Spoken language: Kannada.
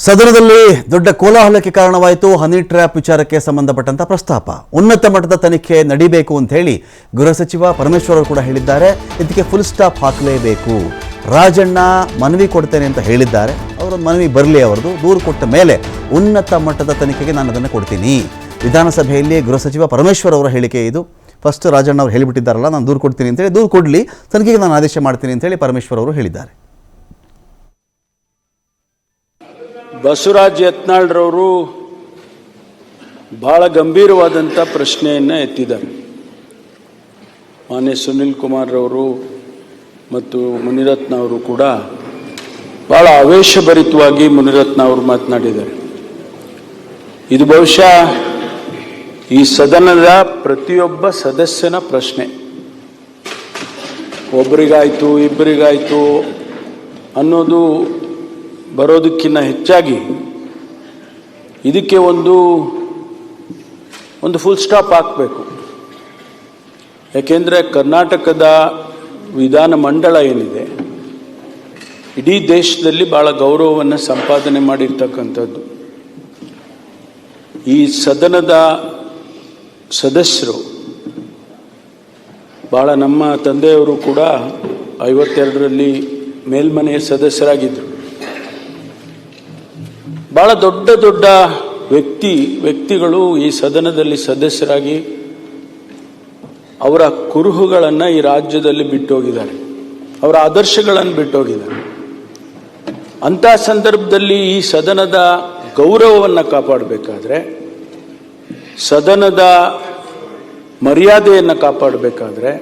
ಸದನದಲ್ಲಿ ದೊಡ್ಡ ಕೋಲಾಹಲಕ್ಕೆ ಕಾರಣವಾಯಿತು. ಹನಿ ಟ್ರ್ಯಾಪ್ ವಿಚಾರಕ್ಕೆ ಸಂಬಂಧಪಟ್ಟಂತ ಪ್ರಸ್ತಾಪ. ಉನ್ನತ ಮಟ್ಟದ ತನಿಖೆ ನಡೀಬೇಕು ಅಂತ ಹೇಳಿ ಗೃಹ ಸಚಿವ ಪರಮೇಶ್ವರ್ ಅವರು ಕೂಡ ಹೇಳಿದ್ದಾರೆ. ಇದಕ್ಕೆ ಫುಲ್ ಸ್ಟಾಪ್ ಹಾಕಲೇಬೇಕು. ರಾಜಣ್ಣ ಮನವಿ ಕೊಡ್ತೇನೆ ಅಂತ ಹೇಳಿದ್ದಾರೆ. ಅವರ ಮನವಿ ಬರಲಿ, ಅವರದು ದೂರು ಕೊಟ್ಟ ಮೇಲೆ ಉನ್ನತ ಮಟ್ಟದ ತನಿಖೆಗೆ ನಾನು ಅದನ್ನು ಕೊಡ್ತೀನಿ. ವಿಧಾನಸಭೆಯಲ್ಲಿ ಗೃಹ ಸಚಿವ ಪರಮೇಶ್ವರ್ ಅವರ ಹೇಳಿಕೆ ಇದು. ಫಸ್ಟ್ ರಾಜಣ್ಣ ಅವರು ಹೇಳಿಬಿಟ್ಟಿದ್ದಾರಲ್ಲ, ನಾನು ದೂರು ಕೊಡ್ತೀನಿ ಅಂತೇಳಿ, ದೂರು ಕೊಡಲಿ, ತನಿಖೆಗೆ ನಾನು ಆದೇಶ ಮಾಡ್ತೀನಿ ಅಂತೇಳಿ ಪರಮೇಶ್ವರ್ ಅವರು ಹೇಳಿದ್ದಾರೆ. ಬಸವರಾಜ ಯತ್ನಾಳ್ರವರು ಬಹಳ ಗಂಭೀರವಾದಂಥ ಪ್ರಶ್ನೆಯನ್ನು ಎತ್ತಿದ್ದಾರೆ. ಮಾನ್ಯ ಸುನಿಲ್ ಕುಮಾರ್ ಅವರು ಮತ್ತು ಮುನಿರತ್ನ ಅವರು ಕೂಡ ಬಹಳ ಆವೇಶಭರಿತವಾಗಿ ಮುನಿರತ್ನ ಅವರು ಮಾತನಾಡಿದ್ದಾರೆ. ಇದು ಬಹುಶಃ ಈ ಸದನದ ಪ್ರತಿಯೊಬ್ಬ ಸದಸ್ಯನ ಪ್ರಶ್ನೆ. ಒಬ್ಬರಿಗಾಯಿತು ಇಬ್ಬರಿಗಾಯಿತು ಅನ್ನೋದು ಬರೋದಕ್ಕಿಂತ ಹೆಚ್ಚಾಗಿ ಇದಕ್ಕೆ ಒಂದು ಫುಲ್ ಸ್ಟಾಪ್ ಹಾಕಬೇಕು. ಯಾಕೆಂದರೆ ಕರ್ನಾಟಕದ ವಿಧಾನಮಂಡಲ ಏನಿದೆ, ಇಡೀ ದೇಶದಲ್ಲಿ ಭಾಳ ಗೌರವವನ್ನು ಸಂಪಾದನೆ ಮಾಡಿರ್ತಕ್ಕಂಥದ್ದು. ಈ ಸದನದ ಸದಸ್ಯರು ಭಾಳ, ನಮ್ಮ ತಂದೆಯವರು ಕೂಡ 52ರಲ್ಲಿ ಮೇಲ್ಮನೆಯ ಸದಸ್ಯರಾಗಿದ್ದರು. ಭಾಳ ದೊಡ್ಡ ದೊಡ್ಡ ವ್ಯಕ್ತಿಗಳು ಈ ಸದನದಲ್ಲಿ ಸದಸ್ಯರಾಗಿ ಅವರ ಕುರುಹುಗಳನ್ನು ಈ ರಾಜ್ಯದಲ್ಲಿ ಬಿಟ್ಟೋಗಿದ್ದಾರೆ, ಅವರ ಆದರ್ಶಗಳನ್ನು ಬಿಟ್ಟೋಗಿದ್ದಾರೆ. ಅಂಥ ಸಂದರ್ಭದಲ್ಲಿ ಈ ಸದನದ ಗೌರವವನ್ನು ಕಾಪಾಡಬೇಕಾದ್ರೆ, ಸದನದ ಮರ್ಯಾದೆಯನ್ನು ಕಾಪಾಡಬೇಕಾದ್ರೆ